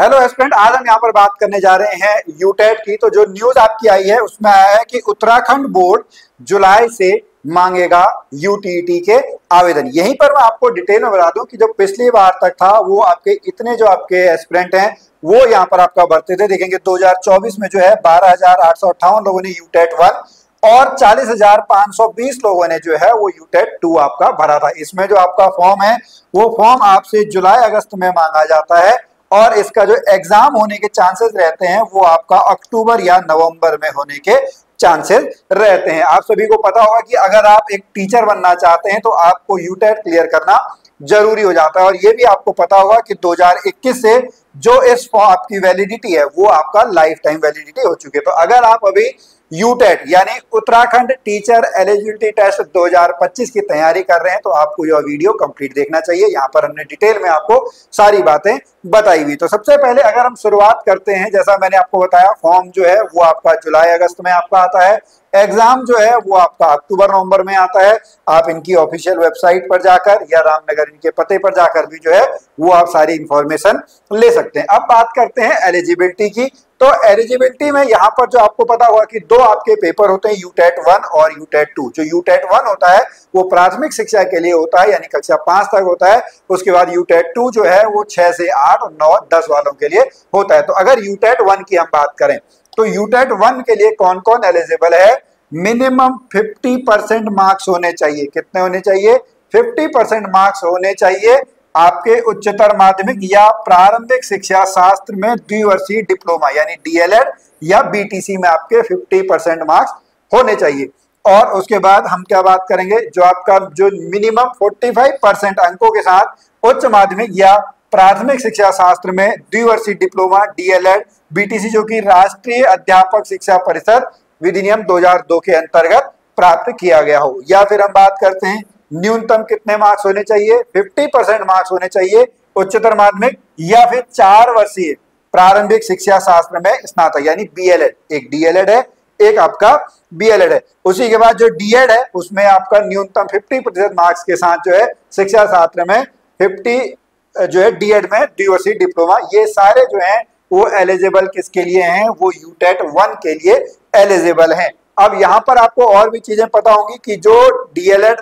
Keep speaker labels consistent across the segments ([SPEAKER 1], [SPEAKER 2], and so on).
[SPEAKER 1] Hello student, आज हम यहाँ पर बात करने जा रहे हैं यूटेट की। तो जो न्यूज आपकी आई है उसमें आया है कि उत्तराखंड बोर्ड जुलाई से मांगेगा यूटीटी के आवेदन। यहीं पर मैं आपको डिटेल में बता दूं कि जो पिछली बार तक था वो आपके इतने जो आपके एस्पिरेंट हैं वो यहाँ पर आपका बढ़ते थे। देखेंगे 2024 में जो है 12,858 लोगों ने यूटेट 1 और 40,520 लोगों ने जो है वो यूटेट 2 आपका भरा था। इसमें जो आपका फॉर्म है वो फॉर्म आपसे जुलाई अगस्त में मांगा जाता है और इसका जो एग्जाम होने के चांसेस रहते हैं वो आपका अक्टूबर या नवंबर में होने के चांसेस रहते हैं। आप सभी को पता होगा कि अगर आप एक टीचर बनना चाहते हैं तो आपको यूटेट क्लियर करना जरूरी हो जाता है और ये भी आपको पता होगा कि 2021 से जो इस आपकी वैलिडिटी है वो आपका लाइफ टाइम वैलिडिटी हो चुकी है। तो अगर आप अभी यूटेट यानी उत्तराखंड टीचर एलिजिबिलिटी टेस्ट 2025 की तैयारी कर रहे हैं तो आपको यह वीडियो कंप्लीट देखना चाहिए। यहाँ पर हमने डिटेल में आपको सारी बातें बताई हुई। तो सबसे पहले अगर हम शुरुआत करते हैं, जैसा मैंने आपको बताया फॉर्म जो है वो आपका जुलाई अगस्त में आपका आता है, एग्जाम जो है वो आपका अक्टूबर नवंबर में आता है। आप इनकी ऑफिशियल वेबसाइट पर जाकर या रामनगर इनके पते पर जाकर भी जो है वो आप सारी इंफॉर्मेशन ले सकते हैं। अब बात करते हैं एलिजिबिलिटी की। तो एलिजिबिलिटी में यहाँ पर जो आपको पता होगा कि दो आपके पेपर होते हैं, यूटेट 1 और यूटेट 2। जो यूटेट 1 होता है वो प्राथमिक शिक्षा के लिए होता है यानी कक्षा 5 तक होता है। उसके बाद यूटेट 2 जो है वो 6 से 8 और 9 10 वालों के लिए होता है। तो अगर यूटेट 1 की हम बात करें तो यूटेट 1 के लिए कौन कौन एलिजिबल है? मिनिमम 50% मार्क्स होने चाहिए। कितने होने चाहिए? 50% मार्क्स होने चाहिए आपके उच्चतर माध्यमिक या प्रारंभिक शिक्षा शास्त्र में द्विवर्षीय डिप्लोमा यानी डीएलएड या बीटीसी में आपके 50% मार्क्स होने चाहिए। और उसके बाद हम क्या बात करेंगे, जो आपका जो मिनिमम 45% अंकों के साथ उच्च माध्यमिक या प्राथमिक शिक्षा शास्त्र में द्विवर्षीय डिप्लोमा डीएलएड बीटीसी जो कि राष्ट्रीय अध्यापक शिक्षा परिषद विधिनियम 2002 के अंतर्गत प्राप्त किया गया हो। या फिर हम बात करते हैं न्यूनतम कितने मार्क्स होने चाहिए? 50% मार्क्स होने चाहिए उच्चतर माध्यमिक या फिर 4 वर्षीय प्रारंभिक शिक्षा शास्त्र में स्नातक यानी बीएलएड। एक डीएलएड है, एक आपका बीएलएड है। उसी के बाद जो डीएड है उसमें आपका न्यूनतम 50% मार्क्स के साथ जो है शिक्षा शास्त्र में 50 जो है डीएड में द्विवर्षीय डिप्लोमा। ये सारे जो है वो एलिजिबल किसके लिए हैं? वो यूटेट 1 के लिए एलिजिबल हैं। अब यहाँ पर आपको और भी चीजें पता होंगी कि जो डीएलएड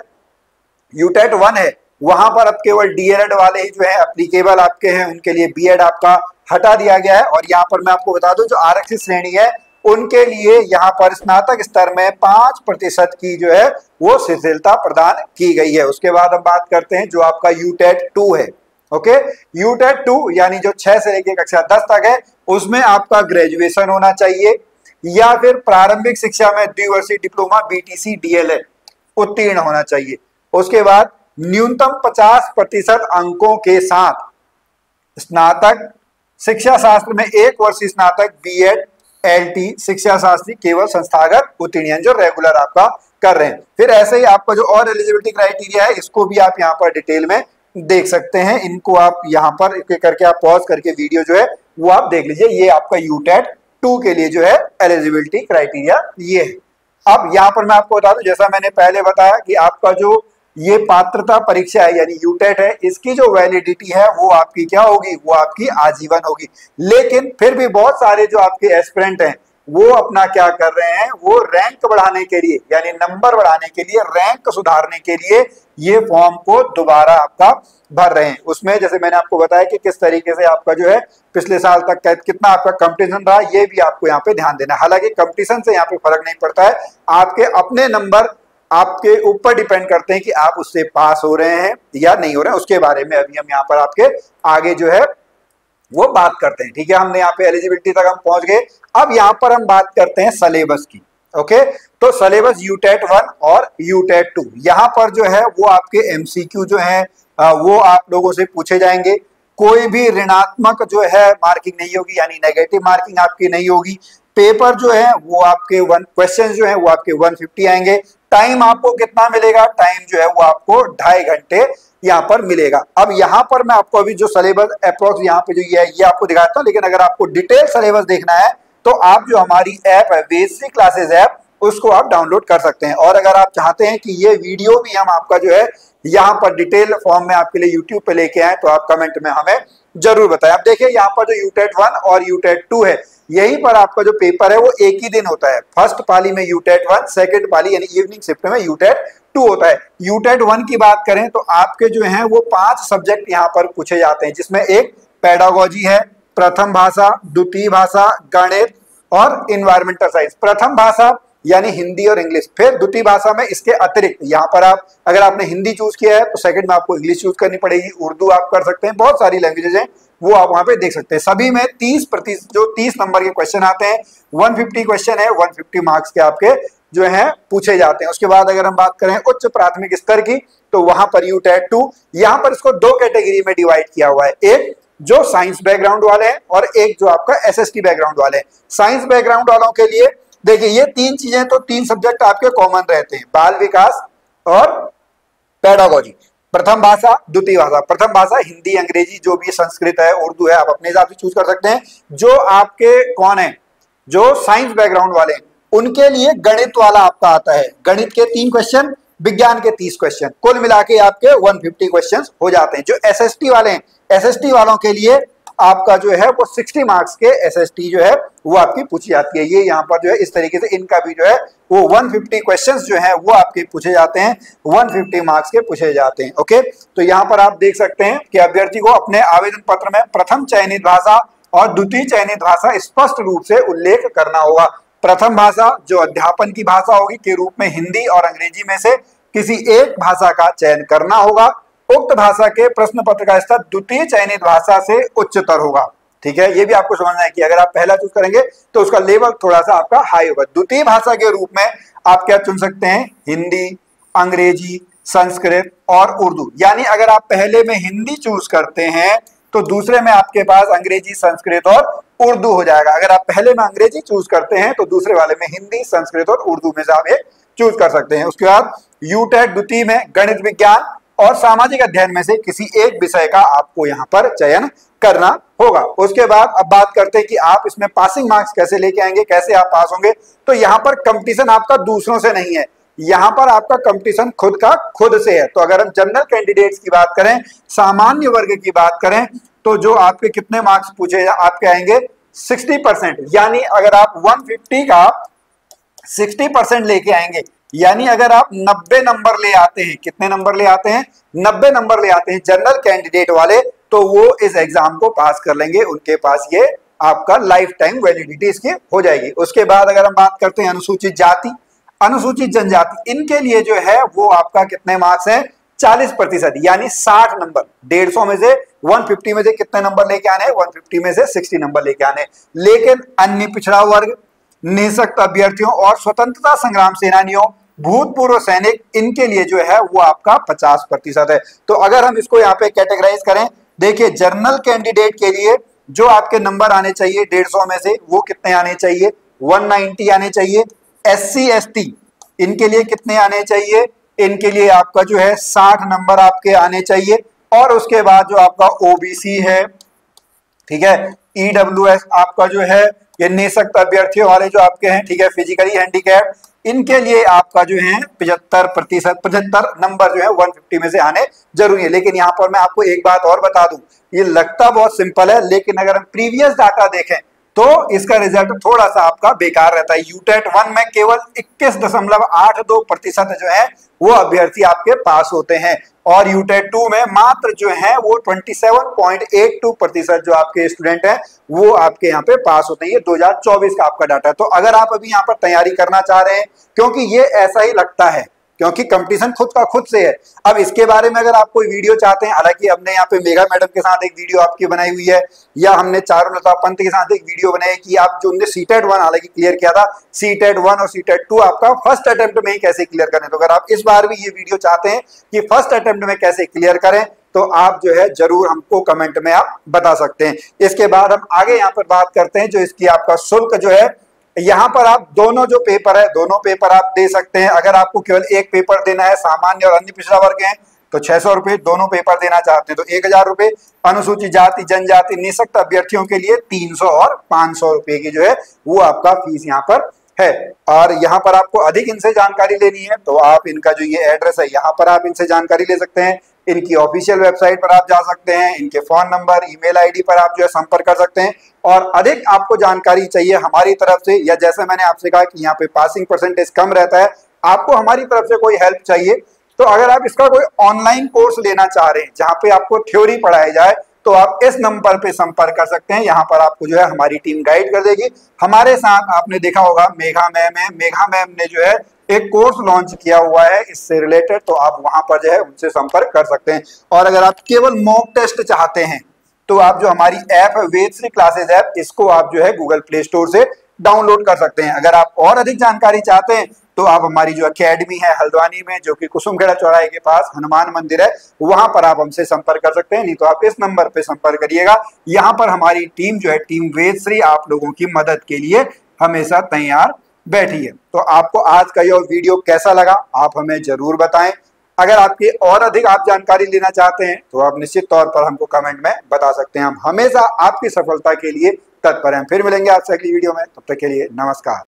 [SPEAKER 1] यूटेट 1 है वहां पर अब केवल डीएलएड वाले ही जो है एप्लीकेबल आपके हैं, उनके लिए बीएड आपका हटा दिया गया है। और यहाँ पर मैं आपको बता दूं जो आरक्षित श्रेणी है उनके लिए यहाँ पर स्नातक स्तर में 5% की जो है वो शिथिलता प्रदान की गई है। उसके बाद हम बात करते हैं जो आपका यूटेट 2 है। ओके, यूटेट 2 यानी जो 6 से लेकर कक्षा 10 तक है उसमें आपका ग्रेजुएशन होना चाहिए या फिर प्रारंभिक शिक्षा में द्विवर्षीय डिप्लोमा बीटीसी डीएलएड उत्तीर्ण होना चाहिए। उसके बाद न्यूनतम 50% अंकों के साथ स्नातक शिक्षा शास्त्र में 1 वर्षीय स्नातक बीएड एलटी शिक्षा शास्त्री केवल संस्थागत उत्तीर्ण जो रेगुलर आपका कर रहे हैं। फिर ऐसे ही आपका जो और एलिजिबिलिटी क्राइटेरिया है इसको भी आप यहाँ पर डिटेल में देख सकते हैं। इनको आप यहाँ पर करके आप पॉज करके वीडियो जो है वो आप देख लीजिए। ये आपका यूटेट 2 के लिए जो है एलिजिबिलिटी क्राइटेरिया ये है। अब यहाँ पर मैं आपको बता दूं, जैसा मैंने पहले बताया कि आपका जो ये पात्रता परीक्षा है यानी यूटेट है, इसकी जो वैलिडिटी है वो आपकी क्या होगी? वो आपकी आजीवन होगी। लेकिन फिर भी बहुत सारे जो आपके एस्पिरेंट हैं वो अपना क्या कर रहे हैं, वो रैंक बढ़ाने के लिए यानी नंबर बढ़ाने के लिए, रैंक सुधारने के लिए ये फॉर्म को दोबारा आपका भर रहे हैं। उसमें जैसे मैंने आपको बताया कि किस तरीके से आपका जो है पिछले साल तक कितना आपका कंपटीशन रहा, ये भी आपको यहाँ पे ध्यान देना है। हालांकि कंपटीशन से यहाँ पे फर्क नहीं पड़ता है, आपके अपने नंबर आपके ऊपर डिपेंड करते हैं कि आप उससे पास हो रहे हैं या नहीं हो रहे हैं। उसके बारे में अभी हम यहाँ पर आपके आगे जो है वो बात करते हैं। ठीक है, हमने यहाँ पे एलिजिबिलिटी तक हम पहुंच गए। अब यहाँ पर हम बात करते हैं सिलेबस की। ओके, तो सिलेबस यूटेट 1 और यूटेट 2 यहाँ पर जो है वो आपके एमसीक्यू जो है वो आप लोगों से पूछे जाएंगे। कोई भी ऋणात्मक जो है मार्किंग नहीं होगी यानी नेगेटिव मार्किंग आपकी नहीं होगी। पेपर जो है वो आपके क्वेश्चन जो है वो आपके 150 आएंगे। टाइम आपको कितना मिलेगा? टाइम जो है वो आपको 2.5 घंटे यहाँ पर मिलेगा। अब यहाँ पर मैं आपको अभी जो सिलेबस अप्रोक्स यहाँ पे जो ये आपको दिखाता हूँ, लेकिन अगर आपको डिटेल सिलेबस देखना है तो आप जो हमारी ऐप है बेसिक क्लासेस ऐप उसको आप डाउनलोड कर सकते हैं। और अगर आप चाहते हैं कि ये वीडियो भी हम आपका जो है यहाँ पर डिटेल फॉर्म में आपके लिए यूट्यूब पे लेके आए तो आप कमेंट में हमें जरूर बताएं। अब देखिए यहाँ पर जो यूटेट 1 और यूटेट 2 है, यहीं पर आपका जो पेपर है वो एक ही दिन होता है। फर्स्ट पाली में यूटेट 1, सेकंड पाली यानी इवनिंग शिफ्ट में यूटेट 2 होता है। यूटेट 1 की बात करें तो आपके जो हैं वो 5 सब्जेक्ट यहाँ पर पूछे जाते हैं, जिसमें एक पेडागोजी है, प्रथम भाषा, द्वितीय भाषा, गणित और इन्वायरमेंटल साइंस। प्रथम भाषा यानी हिंदी और इंग्लिश, फिर द्वितीय भाषा में इसके अतिरिक्त यहाँ पर आप अगर आपने हिंदी चूज किया है तो सेकंड में आपको इंग्लिश चूज करनी पड़ेगी, उर्दू आप कर सकते हैं, बहुत सारी लैंग्वेजेस हैं वो आप वहां पे देख सकते हैं। सभी में 30 नंबर के क्वेश्चन आते हैं, 150 क्वेश्चन है, 150 मार्क्स के आपके जो है पूछे जाते हैं। उसके बाद अगर हम बात करें उच्च प्राथमिक स्तर की तो वहां पर यूटेट 2, यहाँ पर इसको 2 कैटेगरी में डिवाइड किया हुआ है, एक जो साइंस बैकग्राउंड वाले हैं और एक जो आपका एसएसटी बैकग्राउंड वाले हैं। साइंस बैकग्राउंड वालों के लिए देखिए ये 3 चीजें, तो 3 सब्जेक्ट आपके कॉमन रहते हैं, बाल विकास और पेडागोजी। प्रथम भाषा, द्वितीय भाषा, प्रथम भाषा हिंदी, अंग्रेजी, जो भी संस्कृत है, उर्दू है, आप अपने हिसाब से चूज कर सकते हैं। जो आपके कौन है, जो साइंस बैकग्राउंड वाले हैं, उनके लिए गणित वाला आपका आता है, गणित के 3 क्वेश्चन, विज्ञान के 30 क्वेश्चन, कुल मिला के आपके 150 क्वेश्चन हो जाते हैं। जो एसएसटी वाले हैं, एसएसटी वालों के लिए आपका जो है वो 60 मार्क्स के एसएसटी जो है वो आपकी पूछी जाती है। ये यहाँ पर जो है इस तरीके से इनका भी जो है वो 150 क्वेश्चंस जो है वो आपके पूछे जाते हैं, 150 मार्क्स के पूछे जाते हैं। ओके, तो यहाँ पर आप देख सकते हैं कि अभ्यर्थी को अपने आवेदन पत्र में प्रथम चयनित भाषा और द्वितीय चयनित भाषा स्पष्ट रूप से उल्लेख करना होगा। प्रथम भाषा जो अध्यापन की भाषा होगी के रूप में हिंदी और अंग्रेजी में से किसी एक भाषा का चयन करना होगा। उक्त भाषा के प्रश्न पत्र का स्तर द्वितीय चयनित भाषा से उच्चतर होगा। ठीक है, ये भी आपको समझना है कि अगर आप पहला चूज करेंगे तो उसका लेवल थोड़ा सा आपका हाई होगा। द्वितीय भाषा के रूप में आप क्या चुन सकते हैं, हिंदी, अंग्रेजी, संस्कृत और उर्दू। यानी अगर आप पहले में हिंदी चूज करते हैं तो दूसरे में आपके पास अंग्रेजी, संस्कृत और उर्दू हो जाएगा। अगर आप पहले में अंग्रेजी चूज करते हैं तो दूसरे वाले में हिंदी, संस्कृत और उर्दू में से आप ये चूज कर सकते हैं। उसके बाद यूटेट द्वितीय में गणित, विज्ञान और सामाजिक अध्ययन में से किसी एक विषय का आपको यहाँ पर चयन करना होगा। उसके बाद अब बात करते हैं कि आप इसमें पासिंग मार्क्स कैसे लेके आएंगे, कैसे आप पास होंगे। तो यहाँ पर कंपटीशन आपका दूसरों से नहीं है, यहाँ पर आपका कंपटीशन खुद का खुद से है। तो अगर हम जनरल कैंडिडेट्स की बात करें, सामान्य वर्ग की बात करें, तो जो आपके कितने मार्क्स पूछे आपके आएंगे 60%। यानी अगर आप 150 का 60% लेके आएंगे, यानी अगर आप 90 नंबर ले आते हैं, कितने नंबर ले आते हैं, 90 नंबर ले आते हैं जनरल कैंडिडेट वाले, तो वो इस एग्जाम को पास कर लेंगे। उनके पास ये आपका लाइफ टाइम वैलिडिटी इसकी हो जाएगी। उसके बाद अगर हम बात करते हैं अनुसूचित जाति, अनुसूचित जनजाति, इनके लिए जो है वो आपका कितने मार्क्स हैं, 40%, यानी 60 नंबर। 150 में से 150 में से कितने नंबर लेके आने, 150 में से 60 नंबर लेके आने। लेकिन अन्य पिछड़ा वर्ग, निःशक्त अभ्यर्थियों और स्वतंत्रता संग्राम सेनानियों, भूतपूर्व सैनिक, इनके लिए जो है वो आपका 50% है। तो अगर हम इसको यहाँ पे कैटेगराइज करें, देखिए जनरल कैंडिडेट के लिए जो आपके नंबर आने चाहिए 150 में से वो कितने आने चाहिए, 190 आने चाहिए। एससी एसटी इनके लिए कितने आने चाहिए, इनके लिए आपका जो है 60 नंबर आपके आने चाहिए। और उसके बाद जो आपका ओबीसी है, ठीक है, ईडब्ल्यूएस आपका जो है ये निःशक्त अभ्यर्थियों वाले जो आपके हैं, ठीक है, फिजिकली हैंडीकैप, इनके लिए आपका जो है 75% नंबर जो है 150 में से आने जरूरी है। लेकिन यहाँ पर मैं आपको एक बात और बता दूं, ये लगता बहुत सिंपल है, लेकिन अगर हम प्रीवियस डाटा देखें तो इसका रिजल्ट थोड़ा सा आपका बेकार रहता है। यूटेट 1 में केवल 21.82% जो है वो अभ्यर्थी आपके पास होते हैं, और यूटेट 2 में मात्र जो है वो 27.82% जो आपके स्टूडेंट हैं वो आपके यहाँ पे पास होते हैं। ये 2024 का आपका डाटा है। तो अगर आप अभी यहाँ पर तैयारी करना चाह रहे हैं, क्योंकि ये ऐसा ही लगता है, क्योंकि कंपटीशन खुद का खुद से है। अब इसके बारे में अगर आप कोई वीडियो चाहते हैं, हालांकि हमने यहाँ पे मेगा मैडम के साथ एक वीडियो आपकी बनाई हुई है, या हमने चारुलता पंत के साथ एक वीडियो बनाई कि आप जो उनने सीटेट 1 हालांकि क्लियर किया था, सीटेट 1 और सीटेट 2 आपका फर्स्ट अटेम्प्ट में ही कैसे क्लियर करें। तो अगर आप इस बार भी ये वीडियो चाहते हैं कि फर्स्ट अटेम्प्ट में कैसे क्लियर करें, तो आप जो है जरूर हमको कमेंट में आप बता सकते हैं। इसके बाद हम आगे यहाँ पर बात करते हैं जो इसकी आपका शुल्क जो है, यहाँ पर आप दोनों जो पेपर है, दोनों पेपर आप दे सकते हैं। अगर आपको केवल एक पेपर देना है, सामान्य और अन्य पिछड़ा वर्ग है, तो 600 रुपए, दोनों पेपर देना चाहते हैं तो 1000 रुपए। अनुसूचित जाति, जनजाति, निःशक्त अभ्यर्थियों के लिए 300 और 500 रुपए की जो है वो आपका फीस यहाँ पर है। और यहाँ पर आपको अधिक इनसे जानकारी लेनी है तो आप इनका जो ये एड्रेस है यहाँ पर आप इनसे जानकारी ले सकते हैं। इनकी ऑफिशियल वेबसाइट पर आप जा सकते हैं, इनके फोन नंबर, ईमेल आईडी पर आप जो है संपर्क कर सकते हैं। और अधिक आपको जानकारी चाहिए हमारी तरफ से, या जैसे मैंने आपसे कहा कि यहाँ पे पासिंग परसेंटेज कम रहता है, आपको हमारी तरफ से कोई हेल्प चाहिए, तो अगर आप इसका कोई ऑनलाइन कोर्स लेना चाह रहे हैं जहाँ पे आपको थ्योरी पढ़ाई जाए, तो आप इस नंबर पे संपर्क कर सकते हैं। यहाँ पर आपको जो है हमारी टीम गाइड कर देगी। हमारे साथ आपने देखा होगा मेघा मैम है, मेघा मैम ने जो है एक कोर्स लॉन्च किया हुआ है इससे रिलेटेड, तो आप वहां पर जो है उनसे संपर्क कर सकते हैं। और अगर आप केवल मॉक टेस्ट चाहते हैं तो आप जो हमारी ऐप है वेदश्री क्लासेस ऐप, इसको आप जो है गूगल प्ले स्टोर से डाउनलोड कर सकते हैं। अगर आप और अधिक जानकारी चाहते हैं तो आप हमारी जो अकेडमी है हल्द्वानी में, जो कि कुसुमखेड़ा चौराहे के पास हनुमान मंदिर है, वहां पर आप हमसे संपर्क कर सकते हैं। नहीं तो आप इस नंबर पे संपर्क करिएगा। यहाँ पर हमारी टीम जो है टीम वेदश्री आप लोगों की मदद के लिए हमेशा तैयार बैठी है। तो आपको आज का यह वीडियो कैसा लगा आप हमें जरूर बताएं। अगर आपकी और अधिक आप जानकारी लेना चाहते हैं तो आप निश्चित तौर पर हमको कमेंट में बता सकते हैं। हम हमेशा आपकी सफलता के लिए तत्पर हैं। फिर मिलेंगे आपसे अगली वीडियो में, तब तक के लिए नमस्कार।